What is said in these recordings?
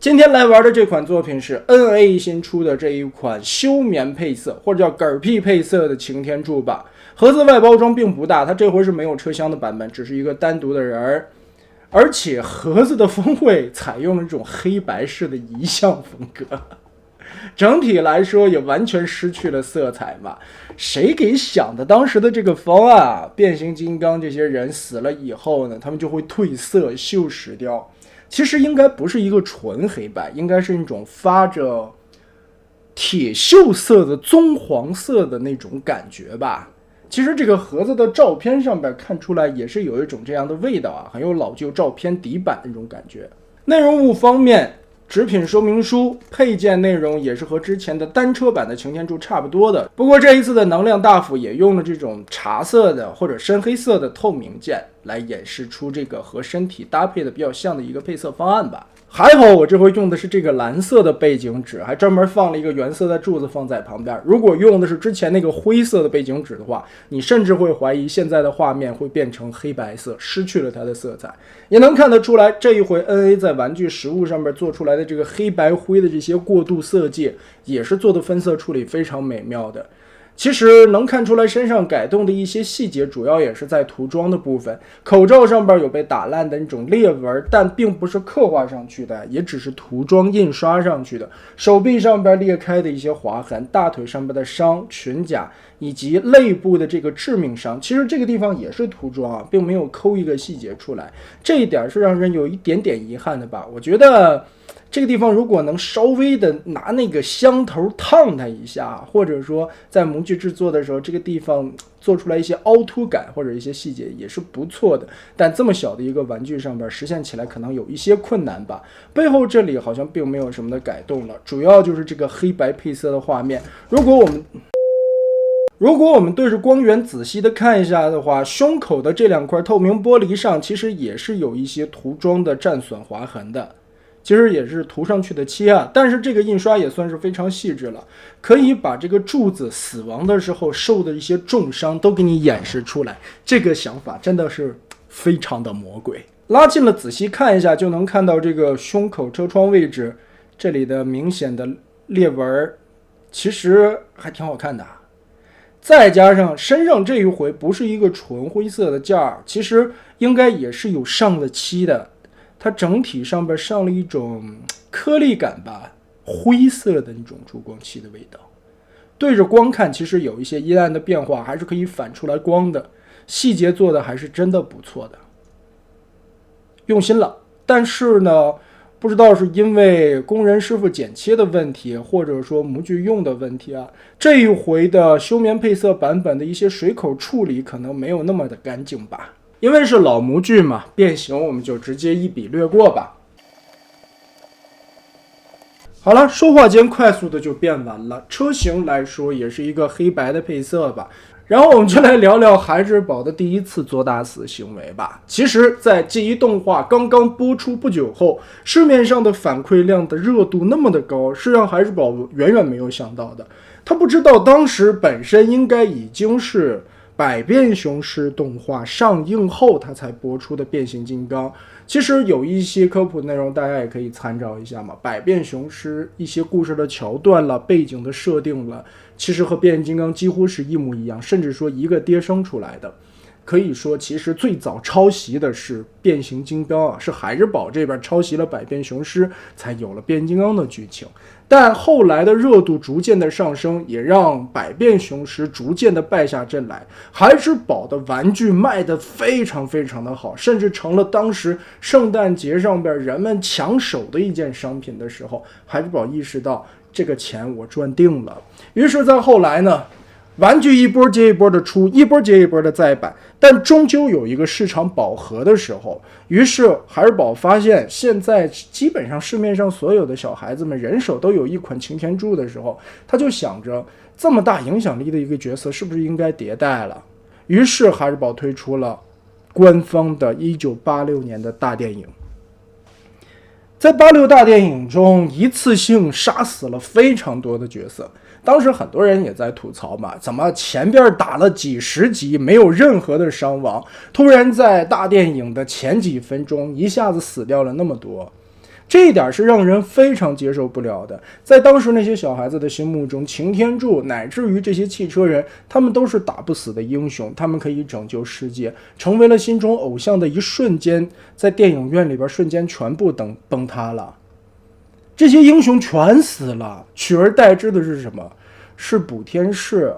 今天来玩的这款作品是 NA 新出的这一款休眠配色，或者叫嗝屁配色的擎天柱吧。盒子外包装并不大，它这回是没有车厢的版本，只是一个单独的人儿。而且盒子的风味采用了这种黑白式的遗像风格，整体来说也完全失去了色彩嘛。谁给想的当时的这个方案啊？变形金刚这些人死了以后呢，他们就会褪色锈蚀掉。其实应该不是一个纯黑白，应该是那种发着铁锈色的棕黄色的那种感觉吧。其实这个盒子的照片上边看出来也是有一种这样的味道啊，很有老旧照片底板那种感觉。内容物方面，纸品说明书配件内容也是和之前的单车版的擎天柱差不多的，不过这一次的能量大斧也用了这种茶色的或者深黑色的透明件来演示出这个和身体搭配的比较像的一个配色方案吧。还好我这回用的是这个蓝色的背景纸，还专门放了一个原色的柱子放在旁边。如果用的是之前那个灰色的背景纸的话，你甚至会怀疑现在的画面会变成黑白色，失去了它的色彩。也能看得出来，这一回 NA 在玩具实物上面做出来的这个黑白灰的这些过渡色阶，也是做的分色处理非常美妙的。其实能看出来身上改动的一些细节，主要也是在涂装的部分。口罩上边有被打烂的那种裂纹，但并不是刻画上去的，也只是涂装印刷上去的。手臂上边裂开的一些划痕，大腿上边的伤，裙甲以及肋部的这个致命伤，其实这个地方也是涂装啊，并没有抠一个细节出来，这一点是让人有一点点遗憾的吧。我觉得这个地方如果能稍微的拿那个香头烫它一下，或者说在模具制作的时候这个地方做出来一些凹凸感或者一些细节也是不错的，但这么小的一个玩具上边实现起来可能有一些困难吧。背后这里好像并没有什么的改动了，主要就是这个黑白配色的画面。如果我们对着光源仔细的看一下的话，胸口的这两块透明玻璃上其实也是有一些涂装的战损划痕的，其实也是涂上去的漆啊，但是这个印刷也算是非常细致了，可以把这个柱子死亡的时候受的一些重伤都给你演示出来，这个想法真的是非常的魔鬼。拉近了仔细看一下，就能看到这个胸口车窗位置这里的明显的裂纹，其实还挺好看的。再加上身上这一回不是一个纯灰色的件儿，其实应该也是有上了漆的，它整体上边上了一种颗粒感吧，灰色的那种珠光漆的味道。对着光看，其实有一些阴暗的变化，还是可以反出来光的，细节做的还是真的不错的，用心了。但是呢，不知道是因为工人师傅剪切的问题，或者说模具用的问题啊，这一回的休眠配色版本的一些水口处理可能没有那么的干净吧。因为是老模具嘛，变形我们就直接一笔略过吧。好了，说话间快速的就变完了。车型来说也是一个黑白的配色吧。然后我们就来聊聊孩之宝的第一次作大死行为吧。其实在记忆动画刚刚播出不久后，市面上的反馈量的热度那么的高，是让孩之宝远远没有想到的。他不知道当时本身应该已经是百变雄狮动画上映后他才播出的变形金刚。其实有一些科普内容大家也可以参照一下嘛，百变雄狮一些故事的桥段了，背景的设定了，其实和变形金刚几乎是一模一样，甚至说一个爹生出来的。可以说其实最早抄袭的是变形金刚啊，是孩之宝这边抄袭了百变雄狮，才有了变形金刚的剧情。但后来的热度逐渐的上升，也让百变雄狮逐渐的败下阵来。孩之宝的玩具卖得非常非常的好，甚至成了当时圣诞节上边人们抢手的一件商品的时候，孩之宝意识到这个钱我赚定了。于是在后来呢，玩具一波接一波的出，一波接一波的再版，但终究有一个市场饱和的时候。于是孩之宝发现，现在基本上市面上所有的小孩子们人手都有一款擎天柱的时候，他就想着这么大影响力的一个角色是不是应该迭代了。于是孩之宝推出了官方的1986年的大电影。在86大电影中，一次性杀死了非常多的角色。当时很多人也在吐槽嘛，怎么前边打了几十集没有任何的伤亡，突然在大电影的前几分钟一下子死掉了那么多。这一点是让人非常接受不了的。在当时那些小孩子的心目中，擎天柱乃至于这些汽车人，他们都是打不死的英雄，他们可以拯救世界，成为了心中偶像的一瞬间，在电影院里边瞬间全部崩塌了。这些英雄全死了，取而代之的是什么？是补天士，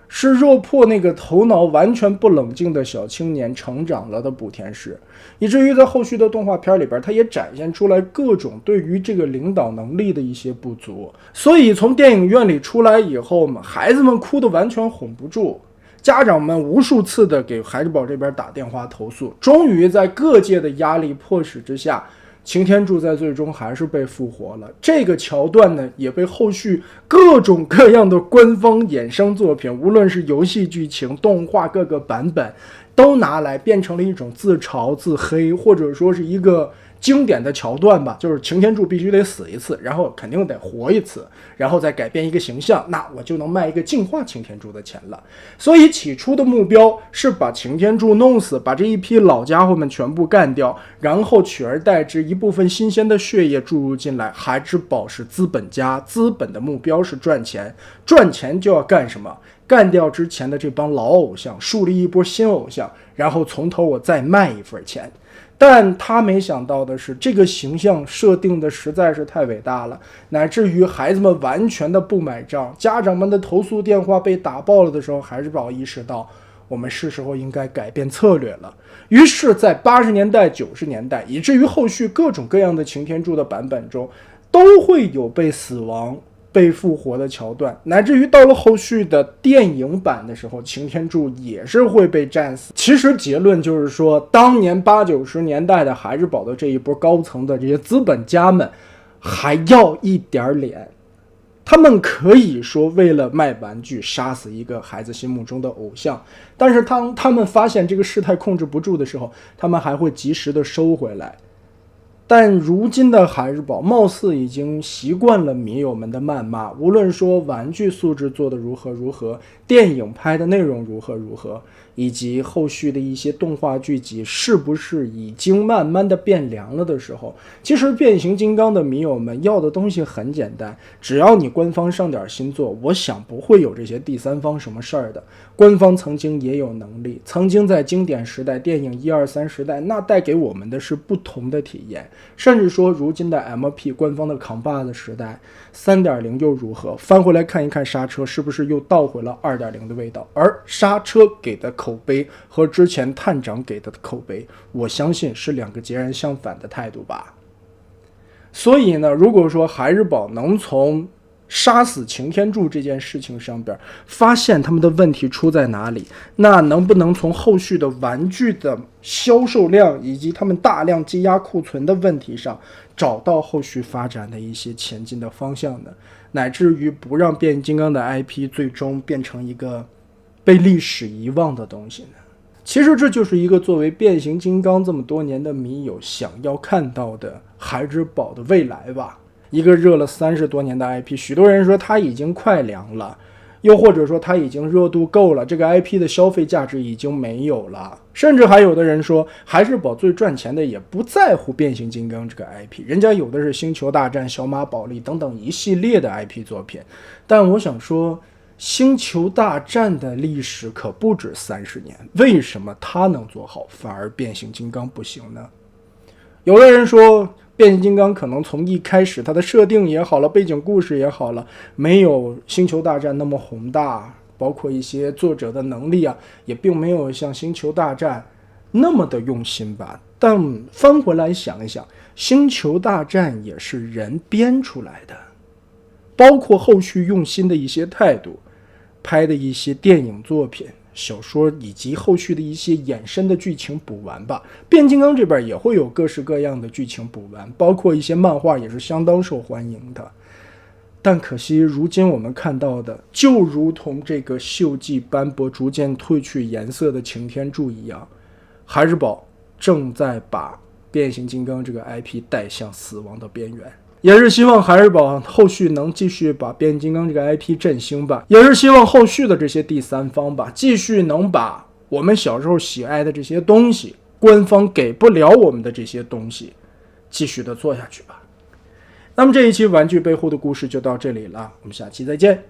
是肉破那个头脑完全不冷静的小青年成长了的补天士，以至于在后续的动画片里边，他也展现出来各种对于这个领导能力的一些不足。所以从电影院里出来以后嘛，孩子们哭得完全哄不住，家长们无数次的给孩之宝这边打电话投诉，终于在各界的压力迫使之下，擎天柱在最终还是被复活了。这个桥段呢，也被后续各种各样的官方衍生作品，无论是游戏剧情、动画各个版本，都拿来变成了一种自嘲自黑，或者说是一个经典的桥段吧，就是擎天柱必须得死一次，然后肯定得活一次，然后再改变一个形象，那我就能卖一个净化擎天柱的钱了。所以起初的目标是把擎天柱弄死，把这一批老家伙们全部干掉，然后取而代之一部分新鲜的血液注入进来。孩之宝是资本家，资本的目标是赚钱，赚钱就要干什么？干掉之前的这帮老偶像，树立一波新偶像，然后从头我再卖一份钱。但他没想到的是，这个形象设定的实在是太伟大了，乃至于孩子们完全的不买账，家长们的投诉电话被打爆了的时候，孩之宝意识到我们是时候应该改变策略了。于是在80年代90年代，以至于后续各种各样的擎天柱的版本中，都会有被死亡被复活的桥段，乃至于到了后续的电影版的时候，擎天柱也是会被战死。其实结论就是说，当年80、90年代的孩之宝的这一波高层的这些资本家们还要一点脸，他们可以说为了卖玩具杀死一个孩子心目中的偶像，但是当他们发现这个事态控制不住的时候，他们还会及时的收回来。但如今的孩之宝貌似已经习惯了迷友们的谩骂，无论说玩具素质做得如何，电影拍的内容如何，以及后续的一些动画剧集是不是已经慢慢的变凉了的时候，其实变形金刚的迷友们要的东西很简单，只要你官方上点新作，我想不会有这些第三方什么事儿的。官方曾经也有能力，曾经在经典时代电影1、2、3时代，那带给我们的是不同的体验。甚至说如今的 MP 官方的扛把子时代 3.0 又如何，翻回来看一看刹车是不是又倒回了 2.0 的味道，而刹车给的口碑和之前探长给的口碑，我相信是两个截然相反的态度吧。所以呢，如果说孩之宝能从杀死擎天柱这件事情上边发现他们的问题出在哪里，那能不能从后续的玩具的销售量以及他们大量积压库存的问题上找到后续发展的一些前进的方向呢？乃至于不让变形金刚的 IP 最终变成一个被历史遗忘的东西呢？其实这就是一个作为变形金刚这么多年的迷友想要看到的孩之宝的未来吧。一个热了30多年的 IP， 许多人说它已经快凉了，又或者说它已经热度够了，这个 IP 的消费价值已经没有了。甚至还有的人说，孩之宝最赚钱的也不在乎变形金刚这个 IP， 人家有的是星球大战、小马宝莉等等一系列的 IP 作品。但我想说，星球大战的历史可不止30年，为什么它能做好，反而变形金刚不行呢？有的人说，变形金刚可能从一开始它的设定也好了，背景故事也好了，没有星球大战那么宏大，包括一些作者的能力啊，也并没有像星球大战那么的用心吧。但翻回来想一想，星球大战也是人编出来的，包括后续用心的一些态度，拍的一些电影作品、小说以及后续的一些衍生的剧情补完吧。变形金刚这边也会有各式各样的剧情补完，包括一些漫画也是相当受欢迎的。但可惜如今我们看到的，就如同这个锈迹斑驳、逐渐褪去颜色的擎天柱一样，孩之宝正在把变形金刚这个 IP 带向死亡的边缘。也是希望孩之宝后续能继续把变形金刚这个 IP 振兴吧，也是希望后续的这些第三方吧，继续能把我们小时候喜爱的这些东西，官方给不了我们的这些东西，继续的做下去吧。那么这一期玩具背后的故事就到这里了，我们下期再见。